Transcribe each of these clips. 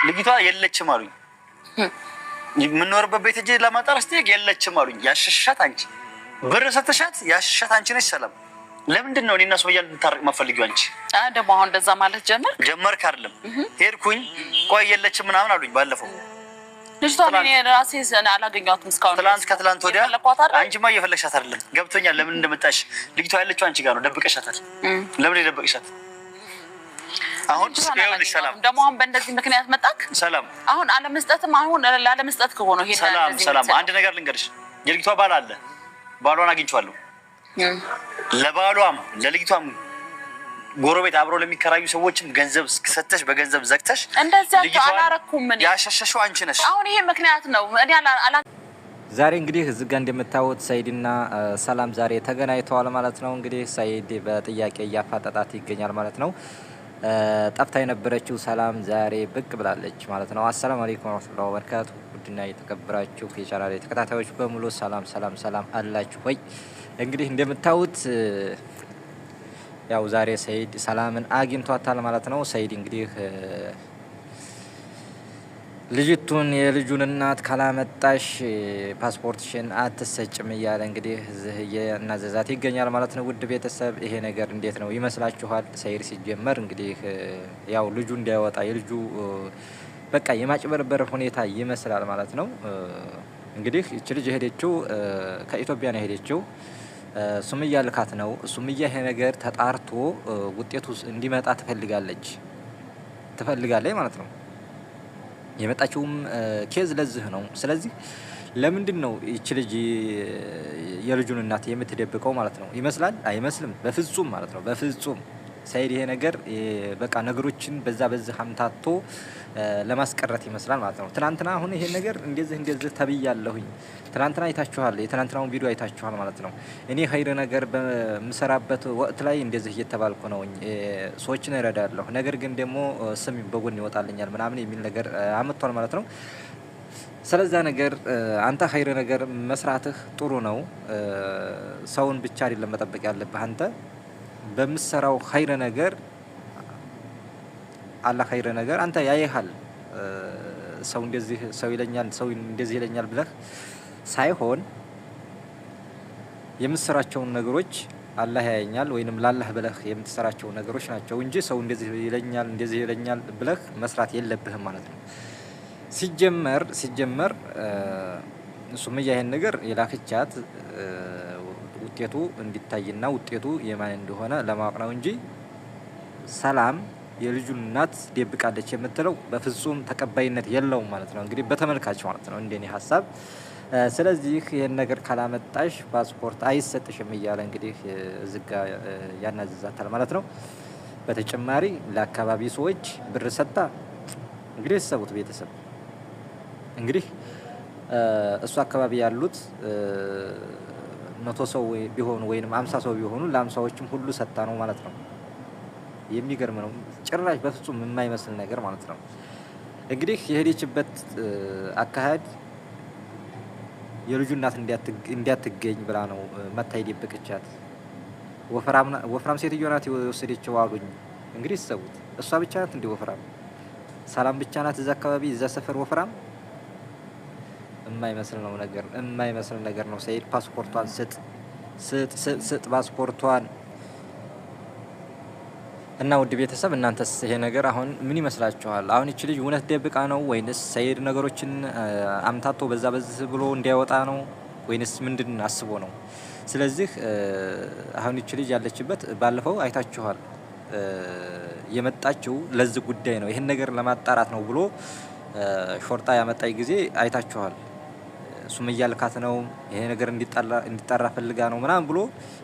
ልጅቷ የለችም አሉኝ። የምንኖርበት ቤት እጄ ለማጣራት ስትሄድ የለችም አሉኝ። ያሸሻት አንቺ ብር ሰተሻት ያሸሻት አንቺ ነሽ። ሰላም ለምንድን ነው እኔና ሱመያ እንድታረቅ ማፈልጊው አንቺ? ደግሞ አሁን እንደዛ ማለት ጀመርክ አይደለም? ሄድኩኝ ቆይ የለችም ምናምን አሉኝ ባለፈው። ልጅቷ እኔ ራሴ አላገኘኋትም እስካሁን። ከትላንት ወዲያ አንቺማ እየፈለግሻት አይደለም። ገብቶኛል ለምን እንደመጣሽ። ልጅቷ ያለችው አንቺ ጋር ነው። ደብቀሻታል። ለምን የደበቅሻት? አሁን ስለ ሰላም ደግሞ አሁን በእንደዚህ ምክንያት መጣክ? ሰላም አሁን አለመስጠትም አሁን ላለመስጠት ከሆነ ይሄ ሰላም አንድ ነገር ልንገርሽ። የልጅቷ ባል አለ። ባሏን አግኝቼዋለሁ። ለባሏም ለልጅቷም ጎረቤት አብሮ ለሚከራዩ ሰዎችም ገንዘብ ሰተሽ በገንዘብ ዘግተሽ እንደዚህ አላረኩም። ምን ያሸሸሽው አንቺ ነሽ። አሁን ይሄ ምክንያት ነው። እኔ ዛሬ እንግዲህ እዚህ ጋር እንደምታዩት ሰይድና ሰላም ዛሬ ተገናኝተዋል ማለት ነው። እንግዲህ ሰይድ በጥያቄ እያፋጠጣት ይገኛል ማለት ነው። ጠፍታ የነበረችው ሰላም ዛሬ ብቅ ብላለች ማለት ነው። አሰላሙ አለይኩም ወራህመቱላሂ ወበረካቱ። ውድና የተከበራችሁ የቻናሌ ተከታታዮች በሙሉ ሰላም ሰላም ሰላም አላችሁ ወይ? እንግዲህ እንደምታዩት ያው ዛሬ ሰይድ ሰላምን አግኝቷታል ማለት ነው። ሰይድ እንግዲህ ልጅቱን የልጁን እናት ካላመጣሽ ፓስፖርትሽን አትሰጭም እያለ እንግዲህ እናዘዛት ይገኛል ማለት ነው። ውድ ቤተሰብ ይሄ ነገር እንዴት ነው ይመስላችኋል? ሰይድ ሲጀመር እንግዲህ ያው ልጁ እንዳይወጣ የልጁ በቃ የማጭበርበር ሁኔታ ይመስላል ማለት ነው። እንግዲህ እቺ ልጅ የሄደችው ከኢትዮጵያ ነው የሄደችው። ሱመያ ልካት ነው። ሱመያ ይሄ ነገር ተጣርቶ ውጤቱ እንዲመጣ ትፈልጋለች ማለት ነው። የመጣችውም ኬዝ ለዚህ ነው። ስለዚህ ለምንድን ነው ይቺ ልጅ የልጁን እናት የምትደብቀው ማለት ነው? ይመስላል አይመስልም? በፍጹም ማለት ነው። በፍጹም ሰይድ ይሄ ነገር በቃ ነገሮችን በዛ አምታቶ ለማስቀረት ይመስላል ማለት ነው። ትናንትና አሁን ይሄ ነገር እንደዚህ ተብያለሁኝ። ትናንትና አይታችኋል፣ የትናንትናውን ቪዲዮ አይታችኋል ማለት ነው። እኔ ኸይር ነገር በምሰራበት ወቅት ላይ እንደዚህ እየተባልኩ ነው፣ ሰዎችን እረዳለሁ፣ ነገር ግን ደግሞ ስም በጎን ይወጣልኛል ምናምን የሚል ነገር አመጥቷል ማለት ነው። ስለዛ ነገር አንተ ኸይር ነገር መስራትህ ጥሩ ነው። ሰውን ብቻ አይደለም መጠበቅ ያለብህ አንተ በምሰራው ኸይር ነገር አላህ ኸይር ነገር አንተ ያይሃል። ሰው ይለኛል ሰው እንደዚህ ይለኛል ብለህ ሳይሆን የምትሰራቸውን ነገሮች አላህ ያየኛል ወይንም ላላህ ብለህ የምትሰራቸው ነገሮች ናቸው እንጂ ሰው እንደዚህ ይለኛል ብለህ መስራት የለብህም ማለት ነው። ሲጀመር ሱመያ ይሄን ነገር የላከቻት ውጤቱ እንዲታይና ውጤቱ የማን እንደሆነ ለማወቅ ነው እንጂ ሰላም የልጁን እናት ደብቃለች የምትለው በፍጹም ተቀባይነት የለውም ማለት ነው። እንግዲህ በተመልካች ማለት ነው እንደኔ ሀሳብ። ስለዚህ ይሄን ነገር ካላመጣሽ ፓስፖርት አይሰጥሽም እያለ እንግዲህ ዝጋ ያናዝዛታል ማለት ነው። በተጨማሪ ለአካባቢ ሰዎች ብር ሰጣ። እንግዲህ ሰውት ቤተሰብ እንግዲህ እሱ አካባቢ ያሉት 100 ሰው ቢሆኑ ወይንም 50 ሰው ቢሆኑ ለ50ዎችም ሁሉ ሰጣ ነው ማለት ነው። የሚገርም ነው። ጭራሽ በፍጹም የማይመስል ነገር ማለት ነው። እንግዲህ የሄደችበት አካሄድ የልጁ እናት እንዲያትገኝ ብላ ነው መታ የደበቀቻት። ወፍራም ሴትዮ ናት የወሰደችው አሉኝ። እንግዲህ ሰውት እሷ ብቻ ናት እንደ ወፍራም? ሰላም ብቻ ናት እዛ አካባቢ እዛ ሰፈር ወፍራም? የማይመስል ነገር ነው። ሰይድ ፓስፖርቷን ስጥ ፓስፖርቷን። እና ውድ ቤተሰብ እናንተስ ይሄ ነገር አሁን ምን ይመስላችኋል? አሁን እቺ ልጅ እውነት ደብቃ ነው ወይንስ ሰይድ ነገሮችን አምታቶ በዚህ ብሎ እንዲያወጣ ነው ወይንስ ምንድን አስቦ ነው? ስለዚህ አሁን እቺ ልጅ ያለችበት ባለፈው አይታችኋል። የመጣችው ለዚህ ጉዳይ ነው፣ ይሄን ነገር ለማጣራት ነው ብሎ ሾርጣ ያመጣይ ጊዜ አይታችኋል። ሱመያ ልካት ነው ይሄ ነገር እንዲጣራ ፈልጋ ነው ምናምን ብሎ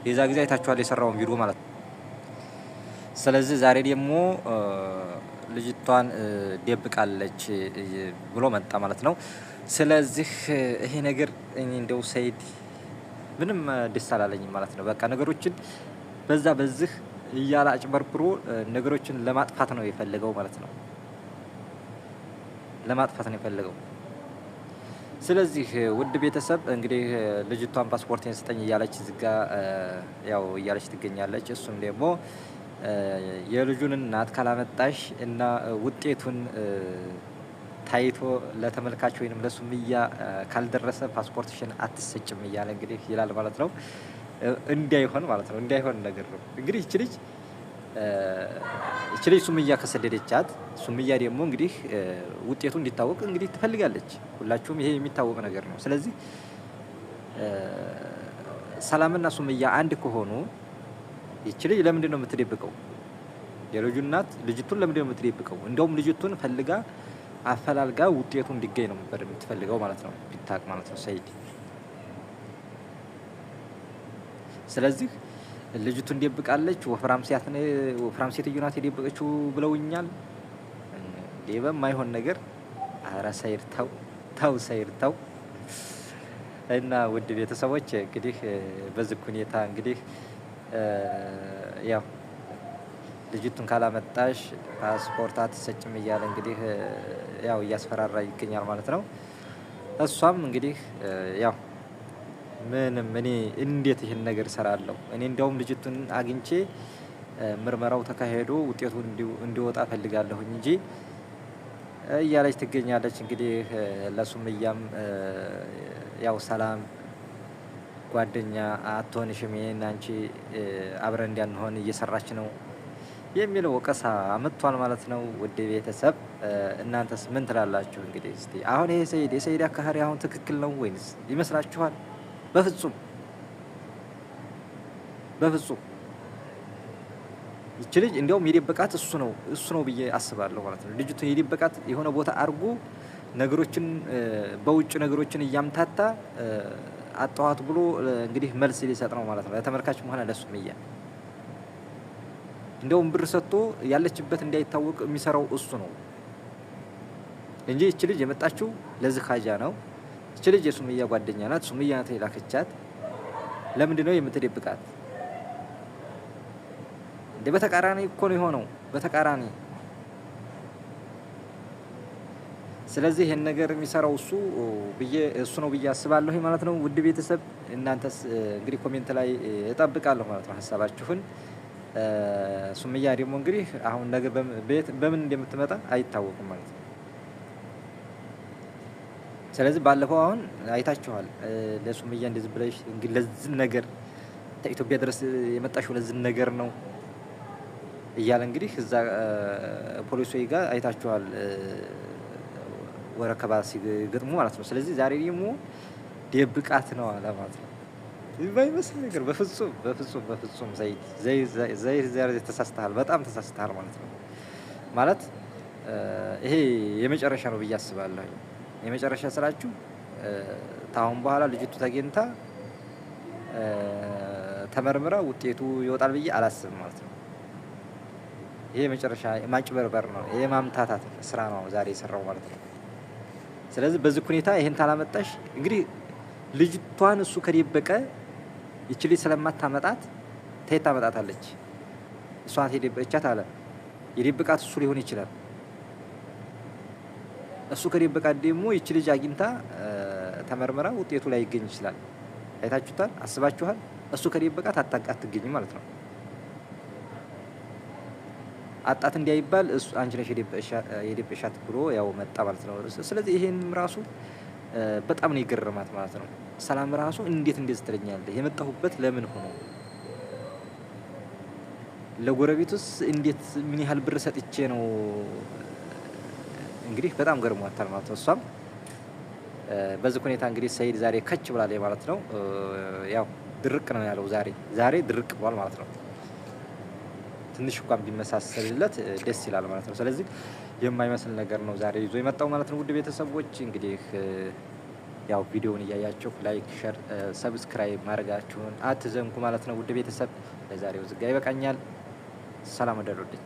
የዛ ጊዜ አይታችኋል የሰራውን ቪዲዮ ማለት ነው። ስለዚህ ዛሬ ደግሞ ልጅቷን ደብቃለች ብሎ መጣ ማለት ነው። ስለዚህ ይሄ ነገር እንደው ሰይድ ምንም ደስ አላለኝም ማለት ነው። በቃ ነገሮችን በዚህ እያለ አጭበርብሮ ነገሮችን ለማጥፋት ነው የፈለገው ማለት ነው። ስለዚህ ውድ ቤተሰብ እንግዲህ ልጅቷን ፓስፖርቴን ስጠኝ እያለች ዝጋ ያው እያለች ትገኛለች። እሱም ደግሞ የልጁን እናት ካላመጣሽ እና ውጤቱን ታይቶ ለተመልካች ወይንም ለሱምያ ካልደረሰ ፓስፖርትሽን አትሰጭም እያለ እንግዲህ ይላል ማለት ነው። እንዳይሆን ማለት ነው፣ እንዳይሆን ነገር ነው እንግዲህ ይች ልጅ ሱምያ ከሰደደቻት ሱምያ ደግሞ እንግዲህ ውጤቱ እንዲታወቅ እንግዲህ ትፈልጋለች። ሁላችሁም ይሄ የሚታወቅ ነገር ነው። ስለዚህ ሰላምና ሱምያ አንድ ከሆኑ ይች ልጅ ለምንድን ነው የምትደብቀው? የልጁ እናት ልጅቱን ለምንድን ነው የምትደብቀው? እንደውም ልጅቱን ፈልጋ አፈላልጋ ውጤቱ እንዲገኝ ነው ነበር የምትፈልገው ማለት ነው፣ ቢታቅ ማለት ነው ሰይድ። ስለዚህ ልጅቱን ደብቃለች። ወፍራም ሴትዮ ናት የደበቀችው ብለውኛል። በማይሆን ነገር ኧረ ሰይድ ተው ሰይድ ተው። እና ውድ ቤተሰቦች እንግዲህ በዚህ ሁኔታ እንግዲህ ያው ልጅቱን ካላመጣሽ ፓስፖርት አትሰጭም እያለ እንግዲህ ያው እያስፈራራ ይገኛል ማለት ነው። እሷም እንግዲህ ያው ምንም እኔ እንዴት ይህን ነገር እሰራለሁ? እኔ እንዲያውም ልጅቱን አግኝቼ ምርመራው ተካሄዶ ውጤቱ እንዲወጣ ፈልጋለሁኝ እንጂ እያለች ትገኛለች። እንግዲህ ለሱምያም ያው ሰላም ጓደኛ አትሆንሽም፣ ይሄን አንቺ አብረን እንዳንሆን እየሰራች ነው የሚለው ወቀሳ አመጥቷል ማለት ነው። ውድ ቤተሰብ እናንተስ ምን ትላላችሁ? እንግዲህ እስቲ አሁን ይሄ የሰይድ አካሄድ አሁን ትክክል ነው ወይንስ ይመስላችኋል? በፍጹም ይች ልጅ እንዲያውም የደበቃት እሱ ነው ብዬ አስባለሁ ማለት ነው። ልጅቱን የደበቃት የሆነ ቦታ አድርጎ ነገሮችን በውጭ ነገሮችን እያምታታ አጣዋት ብሎ እንግዲህ መልስ ሊሰጥ ነው ማለት ነው። ለተመልካችም ሆነ ለሱምያ እንደውም ብር ሰጥቶ ያለችበት እንዳይታወቅ የሚሰራው እሱ ነው እንጂ ይች ልጅ የመጣችው ለዚህ ሀጃ ነው። ይች ልጅ የሱምያ ጓደኛ ናት። ሱምያ ናት የላከቻት። ለምንድን ነው የምትደብቃት? እንደ በተቃራኒ እኮ ነው የሆነው፣ በተቃራኒ። ስለዚህ ይሄን ነገር የሚሰራው እሱ ነው ብዬ አስባለሁ ማለት ነው። ውድ ቤተሰብ እናንተስ እንግዲህ ኮሜንት ላይ እጠብቃለሁ ማለት ነው ሀሳባችሁን። ሱምያ ደግሞ እንግዲህ አሁን ነገር በምን እንደምትመጣ አይታወቅም ማለት ነው። ስለዚህ ባለፈው አሁን አይታችኋል። ለሱምያ እንደዚህ ብለሽ እንግዲህ ለዚህ ነገር ኢትዮጵያ ድረስ የመጣሽው ለዚህ ነገር ነው እያለ እንግዲህ እዛ ፖሊሶች ጋር አይታችኋል ወረከባ ሲገጥሙ ማለት ነው። ስለዚህ ዛሬ ደግሞ ደብቃት ነው አለ ማለት ነው። የማይመስል ነገር በፍጹም ዘይድ ተሳስተሃል፣ በጣም ተሳስተሃል ማለት ነው። ማለት ይሄ የመጨረሻ ነው ብዬ አስባለሁ። የመጨረሻ ስራችሁ ታሁን በኋላ ልጅቱ ተገኝታ ተመርምራ ውጤቱ ይወጣል ብዬ አላስብም ማለት ነው። ይሄ የመጨረሻ ማጭበርበር ነው፣ ይሄ ማምታታት ስራ ነው ዛሬ የሰራው ማለት ነው። ስለዚህ በዚህ ሁኔታ ይሄን ታላመጣሽ እንግዲህ ልጅቷን እሱ ከደበቀ ይች ልጅ ስለማታመጣት ተየት ታመጣታለች? እሷ ናት የደበቀቻት አለ። የደበቃት እሱ ሊሆን ይችላል። እሱ ከደበቃት ደግሞ ይች ልጅ አግኝታ ተመርምራ ውጤቱ ላይ ይገኝ ይችላል። አይታችሁታል? አስባችኋል? እሱ ከደበቃት አትገኝም ማለት ነው። አጣት እንዲያይባል እሱ አንቺ ነሽ የደበሻት ብሎ ያው መጣ ማለት ነው። ስለዚህ ይሄንም ራሱ በጣም ነው የገረማት ማለት ነው። ሰላም ራሱ እንዴት እንደዚህ ትለኛለህ? የመጣሁበት ለምን ሆኖ ለጎረቤቱስ እንዴት ምን ያህል ብር ሰጥቼ ነው? እንግዲህ በጣም ገርሟታል ማለት ነው። እሷም በዚህ ሁኔታ እንግዲህ ሰይድ ዛሬ ከች ብላለች ማለት ነው። ያው ድርቅ ነው ያለው ዛሬ ድርቅ ብሏል ማለት ነው። ትንሽ እንኳን ቢመሳሰልለት ደስ ይላል ማለት ነው። ስለዚህ የማይመስል ነገር ነው ዛሬ ይዞ የመጣው ማለት ነው። ውድ ቤተሰቦች እንግዲህ ያው ቪዲዮውን እያያችሁ ላይክ፣ ሼር፣ ሰብስክራይብ ማድረጋችሁን አትዘንጉ ማለት ነው። ውድ ቤተሰብ ለዛሬው ዝጋ ይበቃኛል። ሰላም ወደሩልኝ።